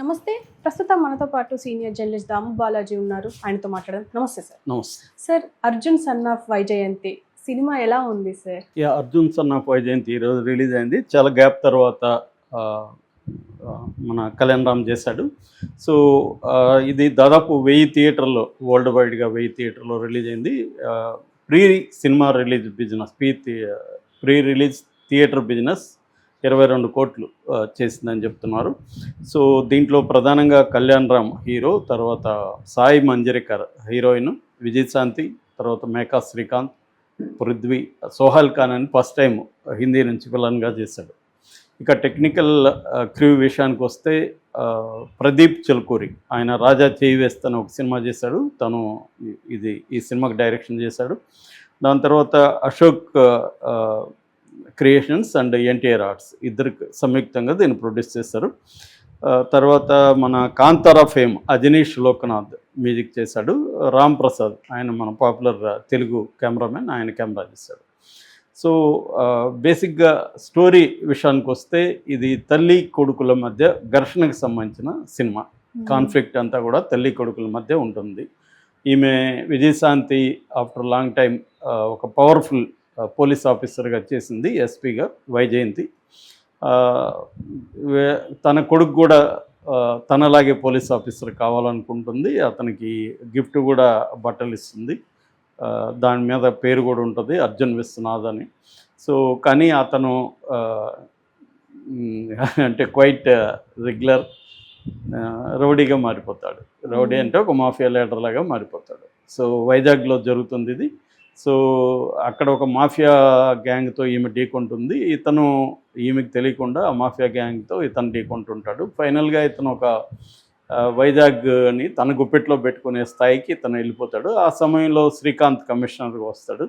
నమస్తే. ప్రస్తుతం మనతో పాటు సీనియర్ జర్నలిస్ట్ దాము బాలాజీ ఉన్నారు. ఆయనతో మాట్లాడదాం. నమస్తే సార్. నమస్తే. Sir, 'Arjun son of Vyjayanthi' cinema ఎలా ఉంది sir? Arjun son of Vyjayanthi ఈరోజు రిలీజ్ అయింది. చాలా గ్యాప్ తర్వాత మన కళ్యాణ్ రామ్ చేశాడు. సో ఇది దాదాపు 1000 థియేటర్లో, వరల్డ్ వైడ్గా 1000 థియేటర్లో రిలీజ్ అయింది. Pre cinema release business, pre release theatre business 22 కోట్లు చేసిందని చెప్తున్నారు. సో దీంట్లో ప్రధానంగా కళ్యాణ్ రామ్ హీరో, తర్వాత సాయి మంజరేకర్ హీరోయిన్, విజయశాంతి, తర్వాత మేకా శ్రీకాంత్, పృథ్వీ, సోహల్ ఖాన్ అని ఫస్ట్ టైం హిందీ నుంచి విలన్గా చేశాడు. ఇక టెక్నికల్ క్రూ విషయానికి వస్తే ప్రదీప్ చిల్కూరి, ఆయన రాజా చేయి వేస్తని ఒక సినిమా చేశాడు, తను ఈ సినిమాకి డైరెక్షన్ చేశాడు. దాని తర్వాత Ashok creations and NTR arts ఇద్దరు సంయుక్తంగా దీన్ని ప్రొడ్యూస్ చేశారు. తర్వాత మన కాంతారా ఫేమ్ అజనీష్ లోకనాథ్ మ్యూజిక్ చేశాడు. రామ్ ప్రసాద్, ఆయన మన పాపులర్ తెలుగు కెమెరామెన్, ఆయన కెమెరా చేశాడు. సో బేసిక్గా స్టోరీ విషయానికి వస్తే ఇది తల్లి కొడుకుల మధ్య ఘర్షణకు సంబంధించిన సినిమా. కాన్ఫ్లిక్ట్ అంతా కూడా తల్లి కొడుకుల మధ్య ఉంటుంది. ఈమె విజయశాంతి ఆఫ్టర్ లాంగ్ టైం ఒక పవర్ఫుల్ పోలీస్ ఆఫీసర్గా చేసింది, ఎస్పీగా, వైజయంతి. తన కొడుకు కూడా తనలాగే పోలీస్ ఆఫీసర్ కావాలనుకుంటుంది. అతనికి గిఫ్ట్ కూడా బట్టలు ఇస్తుంది, దాని మీద పేరు కూడా ఉంటుంది, అర్జున్ విశ్వనాథ్ అని. సో కానీ అతను అంటే క్వైట్ రెగ్యులర్ రౌడీగా మారిపోతాడు. రౌడీ అంటే ఒక మాఫియా లీడర్ లాగా మారిపోతాడు. సో వైజాగ్లో జరుగుతుంది ఇది. సో అక్కడ ఒక మాఫియా గ్యాంగ్తో ఈమె ఢీకొంటుంది. ఇతను ఈమెకు తెలియకుండా ఆ మాఫియా గ్యాంగ్తో ఇతను ఢీకొంటుంటాడు. ఫైనల్గా ఇతను ఒక వైజాగ్ని తన గుప్పెట్లో పెట్టుకునే స్థాయికి ఇతను వెళ్ళిపోతాడు. ఆ సమయంలో శ్రీకాంత్ కమిషనర్గా వస్తాడు.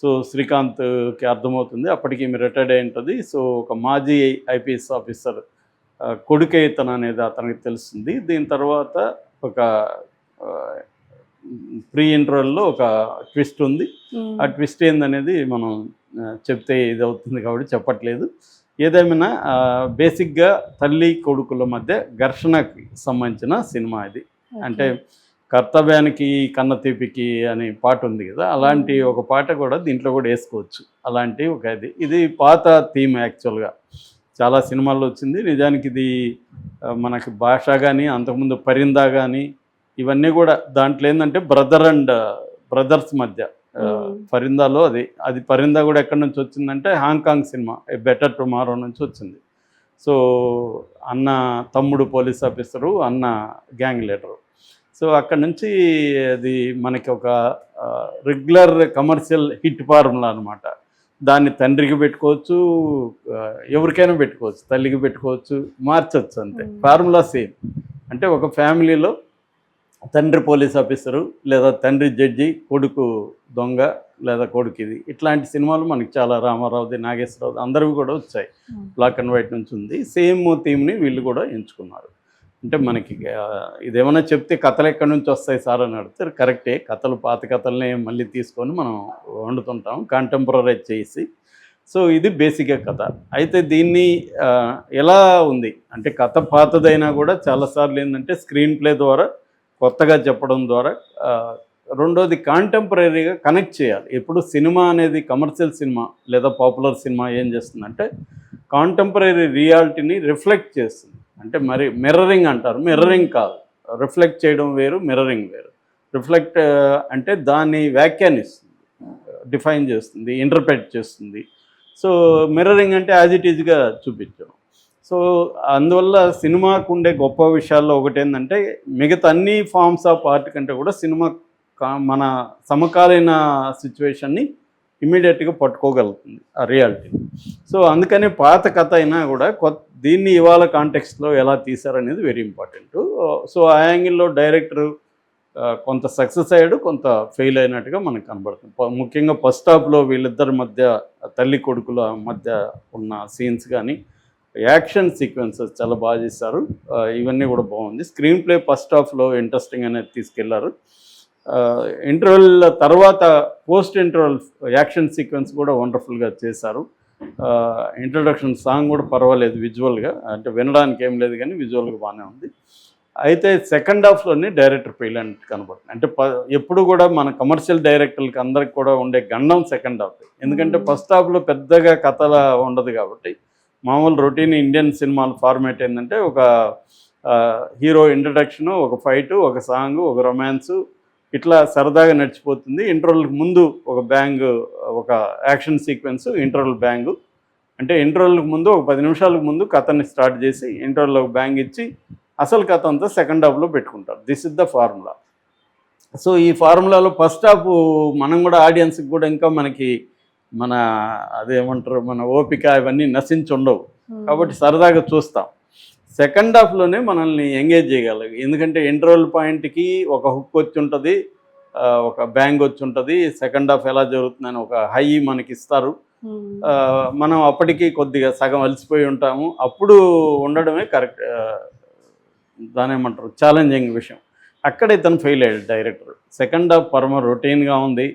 సో శ్రీకాంత్కి అర్థమవుతుంది, అప్పటికి ఈమె రిటైర్డ్ అయి ఉంటుంది. సో ఒక మాజీ ఐపీఎస్ ఆఫీసర్ కొడుకే ఇతను అనేది అతనికి తెలుస్తుంది. దీని తర్వాత ఒక ప్రీ ఇంటర్వెల్లో ఒక ట్విస్ట్ ఉంది. ఆ ట్విస్ట్ ఏందనేది మనం చెప్తే ఇది అవుతుంది కాబట్టి చెప్పట్లేదు. ఏదేమైనా బేసిక్గా తల్లి కొడుకుల మధ్య ఘర్షణకి సంబంధించిన సినిమా ఇది. అంటే కర్తవ్యానికి కన్నతీపికి అనే పాట ఉంది కదా, అలాంటి ఒక పాట కూడా దీంట్లో కూడా వేసుకోవచ్చు. అలాంటి ఒక ఇది పాత థీమ్ యాక్చువల్గా చాలా సినిమాల్లో వచ్చింది. నిజానికి ఇది మనకి భాష కానీ, అంతకుముందు పరిందా కానీ, ఇవన్నీ కూడా దాంట్లో ఏంటంటే బ్రదర్ అండ్ బ్రదర్స్ మధ్య పరిందాలో అది పరిందా కూడా ఎక్కడి నుంచి వచ్చిందంటే హాంకాంగ్ సినిమా ఏ బెటర్ టుమారో నుంచి వచ్చింది. సో అన్న తమ్ముడు పోలీస్ ఆఫీసరు, అన్న గ్యాంగ్ లీడరు. సో అక్కడ నుంచి అది మనకి ఒక రెగ్యులర్ కమర్షియల్ హిట్ ఫార్ములా అనమాట. దాన్ని తండ్రికి పెట్టుకోవచ్చు, ఎవరికైనా పెట్టుకోవచ్చు, తల్లికి పెట్టుకోవచ్చు, మార్చవచ్చు, అంతే. Formula same. అంటే ఒక ఫ్యామిలీలో తండ్రి పోలీస్ ఆఫీసరు, లేదా తండ్రి జడ్జి, కొడుకు దొంగ, లేదా కొడుకు ఇది. ఇట్లాంటి సినిమాలు మనకి చాలా, రామారావుది, నాగేశ్వరరావుది, అందరివి కూడా వచ్చాయి. బ్లాక్ అండ్ వైట్ నుంచి ఉంది. సేమ్ థీమ్ని వీళ్ళు కూడా ఎంచుకున్నారు. అంటే మనకి ఇదేమన్నా చెప్తే కథలు ఎక్కడి నుంచి వస్తాయి సార్ అని అడిగితే కరెక్టే. కథలు, పాత కథలనే మళ్ళీ తీసుకొని మనం వండుతుంటాం, కాంటెంపరీ చేసి. సో ఇది బేసిక్గా కథ. అయితే దీన్ని ఎలా ఉంది అంటే, కథ పాతదైనా కూడా చాలాసార్లు ఏంటంటే స్క్రీన్ ప్లే ద్వారా కొత్తగా చెప్పడం ద్వారా, రెండోది కాంటెంపరీగా కనెక్ట్ చేయాలి. ఎప్పుడు సినిమా అనేది కమర్షియల్ సినిమా లేదా పాపులర్ సినిమా ఏం చేస్తుందంటే కాంటెంపరీ రియాలిటీని రిఫ్లెక్ట్ చేస్తుంది. అంటే మరి మిర్రరింగ్ అంటారు, మిర్రరింగ్ కాదు. రిఫ్లెక్ట్ చేయడం వేరు, మిర్రరింగ్ వేరు. రిఫ్లెక్ట్ అంటే దాన్ని వ్యాఖ్యానిస్తుంది, డిఫైన్ చేస్తుంది, ఇంటర్ప్రెట్ చేస్తుంది. సో మిర్రరింగ్ అంటే యాజ్ ఇట్ ఈజ్గా చూపించడం. సో అందువల్ల సినిమాకు ఉండే గొప్ప విషయాల్లో ఒకటి ఏంటంటే, మిగతా అన్ని ఫార్మ్స్ ఆఫ్ ఆర్ట్ కంటే కూడా సినిమా మన సమకాలీన సిచ్యువేషన్ని ఇమీడియట్గా పట్టుకోగలుగుతుంది, ఆ రియాలిటీని. సో అందుకని పాత కథ అయినా కూడా దీన్ని ఇవాళ కాంటెక్స్ట్లో ఎలా తీశారనేది వెరీ ఇంపార్టెంట్. సో ఆ యాంగిల్లో డైరెక్టర్ కొంత సక్సెస్ అయ్యాడు, కొంత ఫెయిల్ అయినట్టుగా మనకు కనబడుతుంది. ముఖ్యంగా ఫస్ట్ హాఫ్లో వీళ్ళిద్దరి మధ్య, తల్లి కొడుకుల మధ్య ఉన్న సీన్స్ కానీ, యాక్షన్ సీక్వెన్సెస్ చాలా బాగా చేశారు. ఇవన్నీ కూడా బాగుంది. స్క్రీన్ ప్లే ఫస్ట్ హాఫ్లో ఇంట్రెస్టింగ్ అనేది తీసుకెళ్లారు. ఇంటర్వెల్ తర్వాత పోస్ట్ ఇంటర్వెల్ యాక్షన్ సీక్వెన్స్ కూడా వండర్ఫుల్గా చేశారు. ఇంట్రడక్షన్ సాంగ్ కూడా పర్వాలేదు విజువల్గా, అంటే వినడానికి ఏం లేదు కానీ విజువల్గా బాగానే ఉంది. అయితే సెకండ్ హాఫ్లోనే డైరెక్టర్ ఫెయిల్ కనబడుతుంది. అంటే ఎప్పుడు కూడా మన కమర్షియల్ డైరెక్టర్లకి అందరికి కూడా ఉండే గండం సెకండ్ హాఫ్. ఎందుకంటే ఫస్ట్ హాఫ్లో పెద్దగా కథల ఉండదు కాబట్టి, మామూలు రొటీన్ ఇండియన్ సినిమాల ఫార్మేట్ ఏంటంటే ఒక హీరో ఇంట్రడక్షను, ఒక ఫైటు, ఒక సాంగు, ఒక రొమాన్సు, ఇట్లా సరదాగా నడిచిపోతుంది. ఇంటర్వల్కి ముందు ఒక బ్యాంగ్, ఒక యాక్షన్ సీక్వెన్స్, ఇంటర్వల్ బ్యాంగు. అంటే ఇంటర్వల్కి ముందు ఒక 10 నిమిషాలకు ముందు కథని స్టార్ట్ చేసి ఇంటర్వల్లో ఒక బ్యాంగ్ ఇచ్చి అసలు కథ అంతా సెకండ్ హాఫ్లో పెట్టుకుంటారు. This is the formula. So ఈ ఫార్ములాలో ఫస్ట్ హాఫ్ మనం కూడా ఆడియన్స్కి కూడా ఇంకా మనకి మన అదేమంటారు, మన ఓపిక ఇవన్నీ నశించి ఉండవు కాబట్టి సరదాగా చూస్తాం. సెకండ్ హాఫ్లోనే మనల్ని ఎంగేజ్ చేయగలరు. ఎందుకంటే ఇంటర్వల్ పాయింట్కి ఒక హుక్ వచ్చి ఉంటుంది, ఒక బ్యాంగ్ వచ్చి ఉంటుంది, సెకండ్ హాఫ్ ఎలా జరుగుతుందని ఒక హై మనకి ఇస్తారు. మనం అప్పటికి కొద్దిగా సగం అలసిపోయి ఉంటాము. అప్పుడు ఉండడమే కరెక్ట్, దాని ఏమంటారు, ఛాలెంజింగ్ విషయం. అక్కడ ఇతను ఫెయిల్ అయ్యాడు డైరెక్టర్. సెకండ్ హాఫ్ పరమ రొటీన్గా ఉంది,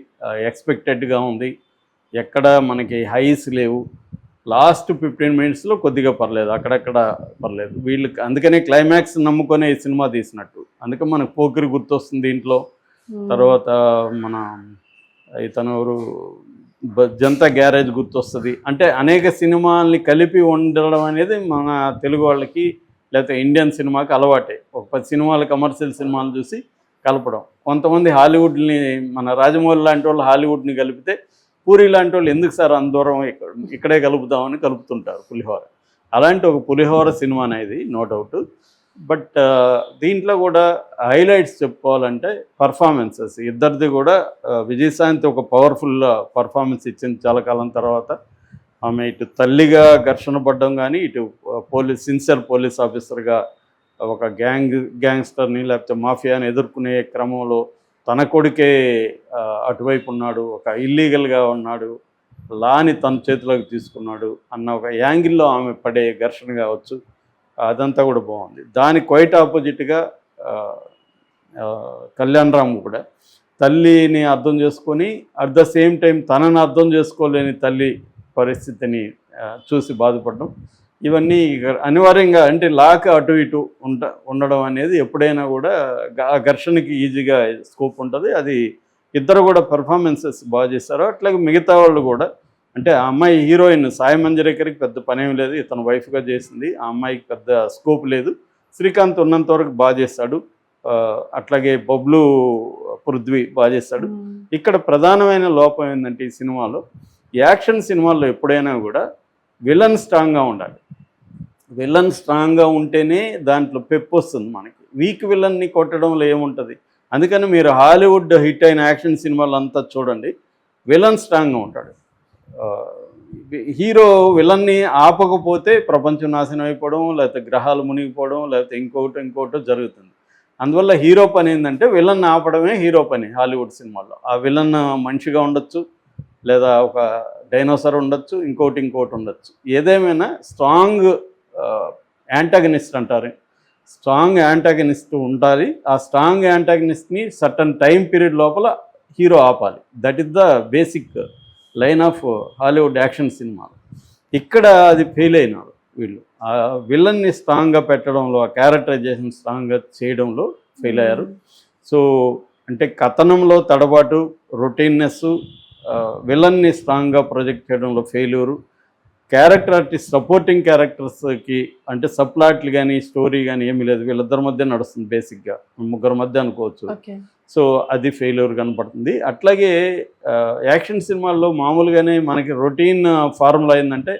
ఎక్స్పెక్టెడ్గా ఉంది, ఎక్కడ మనకి హైస్ లేవు. లాస్ట్ 15 మినిట్స్లో కొద్దిగా పర్లేదు, అక్కడక్కడ పర్లేదు. వీళ్ళకి అందుకనే క్లైమాక్స్ నమ్ముకొనే ఈ సినిమా తీసినట్టు. అందుకే మనకు పోకిరి గుర్తొస్తుంది దీంట్లో. తర్వాత మన ఇతను ఎవరు, జనతా గ్యారేజ్ గుర్తొస్తుంది. అంటే అనేక సినిమాల్ని కలిపి ఉండడం అనేది మన తెలుగు వాళ్ళకి లేకపోతే ఇండియన్ సినిమాకి అలవాటే. ఒక 10 సినిమాలు, కమర్షియల్ సినిమాలు చూసి కలపడం. కొంతమంది హాలీవుడ్ని, మన రాజమౌళి లాంటి వాళ్ళు హాలీవుడ్ని కలిపితే, పూరి లాంటి వాళ్ళు ఎందుకు సార్ అంత దూరం ఇక్కడే కలుపుదామని కలుపుతుంటారు పులిహోర. అలాంటి ఒక పులిహోర సినిమా అనేది నో డౌట్. బట్ దీంట్లో కూడా హైలైట్స్ చెప్పుకోవాలంటే పర్ఫార్మెన్సెస్ ఇద్దరిది కూడా. విజయశాంతి ఒక పవర్ఫుల్ పర్ఫార్మెన్స్ ఇచ్చింది చాలా కాలం తర్వాత. ఆమె ఇటు తల్లిగా ఘర్షణ పడ్డం కానీ, ఇటు సిన్సియర్ పోలీస్ ఆఫీసర్గా ఒక గ్యాంగ్స్టర్ని లేకపోతే మాఫియాని ఎదుర్కొనే క్రమంలో తన కొడుకే అటువైపు ఉన్నాడు, ఒక ఇల్లీగల్గా ఉన్నాడు, లాని తన చేతిలోకి తీసుకున్నాడు అన్న ఒక యాంగిల్లో ఆమె పడే ఘర్షణ కావచ్చు, అదంతా కూడా బాగుంది. దానికి క్వైట్ ఆపోజిట్గా కళ్యాణ్ రామ్ కూడా తల్లిని అర్థం చేసుకొని అట్ ద సేమ్ టైం తనని అర్థం చేసుకోలేని తల్లి పరిస్థితిని చూసి బాధపడడం, ఇవన్నీ అనివార్యంగా, అంటే లాక్ అటు ఇటు ఉండడం అనేది ఎప్పుడైనా కూడా ఆ ఘర్షణకి ఈజీగా స్కోప్ ఉంటుంది. అది ఇద్దరు కూడా పెర్ఫార్మెన్సెస్ బాగా చేస్తారు. అట్లాగే మిగతా వాళ్ళు కూడా, అంటే ఆ అమ్మాయి హీరోయిన్ సాయి మంజరేకర్కి పెద్ద పనేం లేదు, ఇతను వైఫ్గా చేసింది, ఆ అమ్మాయికి పెద్ద స్కోప్ లేదు. శ్రీకాంత్ ఉన్నంత వరకు బాగా చేస్తాడు, అట్లాగే బబ్లు పృథ్వీ బాగా చేస్తాడు. ఇక్కడ ప్రధానమైన లోపం ఏంటంటే ఈ సినిమాలో, యాక్షన్ సినిమాల్లో ఎప్పుడైనా కూడా విలన్ స్ట్రాంగ్గా ఉండాలి. విలన్ స్ట్రాంగ్గా ఉంటేనే దాంట్లో పెప్పు వస్తుంది మనకి. వీక్ విలన్ని కొట్టడంలో ఏముంటుంది? అందుకని మీరు హాలీవుడ్ హిట్ అయిన యాక్షన్ సినిమాలు అంతా చూడండి, విలన్ స్ట్రాంగ్గా ఉంటాడు. హీరో విలన్ని ఆపకపోతే ప్రపంచం నాశనం అయిపోవడం, లేకపోతే గ్రహాలు మునిగిపోవడం, లేకపోతే ఇంకోటో జరుగుతుంది. అందువల్ల హీరో పని ఏంటంటే విలన్ ఆపడమే హీరో పని హాలీవుడ్ సినిమాల్లో. ఆ విలన్ మనిషిగా ఉండొచ్చు, లేదా ఒక డైనోసార్ ఉండొచ్చు, ఇంకోటి ఉండొచ్చు. ఏదేమైనా స్ట్రాంగ్ యాంటాగనిస్ట్ అంటారు, స్ట్రాంగ్ యాంటాగనిస్ట్ ఉండాలి. ఆ స్ట్రాంగ్ యాంటాగనిస్ట్ని సర్టన్ టైం పీరియడ్ లోపల హీరో ఆపాలి. That is the basic line of Hollywood action సినిమాలు. ఇక్కడ అది ఫెయిల్ అయినారు వీళ్ళు. ఆ విలన్ని స్ట్రాంగ్గా పెట్టడంలో, ఆ క్యారెక్టరైజేషన్ స్ట్రాంగ్గా చేయడంలో ఫెయిల్ అయ్యారు. సో అంటే కథనంలో తడబాటు, రొటీన్నెస్, విలన్ని స్ట్రాంగ్గా ప్రొజెక్ట్ చేయడంలో ఫెయిల్యూరు. క్యారెక్టర్ ఆర్టిస్ట్ సపోర్టింగ్ క్యారెక్టర్స్కి అంటే సబ్ప్లాట్లు కానీ స్టోరీ కానీ ఏమీ లేదు, వీళ్ళిద్దరి మధ్య నడుస్తుంది బేసిక్గా, ముగ్గురు మధ్య అనుకోవచ్చు. సో అది ఫెయిల్యూర్ కనపడుతుంది. అట్లాగే యాక్షన్ సినిమాల్లో మామూలుగానే మనకి రొటీన్ ఫార్ములా ఏంటంటే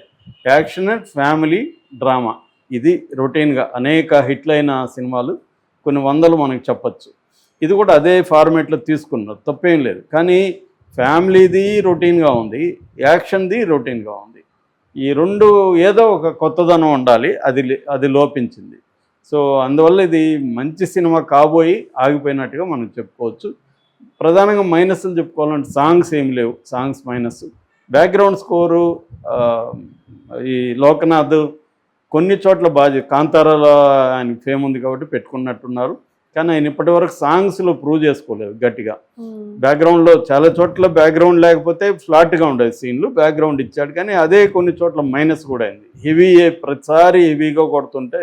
యాక్షన్ అండ్ ఫ్యామిలీ డ్రామా, ఇది రొటీన్గా అనేక హిట్లైన సినిమాలు కొన్ని వందలు మనకి చెప్పచ్చు. ఇది కూడా అదే ఫార్మేట్లో తీసుకున్నారు, తప్పేం లేదు. కానీ ఫ్యామిలీది రొటీన్గా ఉంది, యాక్షన్ది రొటీన్గా ఉంది. ఈ రెండు ఏదో ఒక కొత్తదనం ఉండాలి, అది లోపించింది. సో అందువల్ల ఇది మంచి సినిమా కాబోయి ఆగిపోయినట్టుగా మనం చెప్పుకోవచ్చు. ప్రధానంగా మైనస్లు చెప్పుకోవాలంటే సాంగ్స్ ఏమి లేవు, సాంగ్స్ మైనస్. బ్యాక్గ్రౌండ్ స్కోరు ఈ లోకనాథ్ కొన్ని చోట్ల బాగా, కాంతారాలో ఆయన ఫేమ్ ఉంది కాబట్టి పెట్టుకున్నట్టున్నారు. కానీ ఆయన ఇప్పటివరకు సాంగ్స్లో ప్రూవ్ చేసుకోలేదు గట్టిగా. బ్యాక్గ్రౌండ్లో చాలా చోట్ల బ్యాక్గ్రౌండ్ లేకపోతే ఫ్లాట్గా ఉండేది సీన్లు, బ్యాక్గ్రౌండ్ ఇచ్చాడు కానీ అదే కొన్ని చోట్ల మైనస్ కూడా అయింది. హెవీ ప్రతిసారి హెవీగా కొడుతుంటే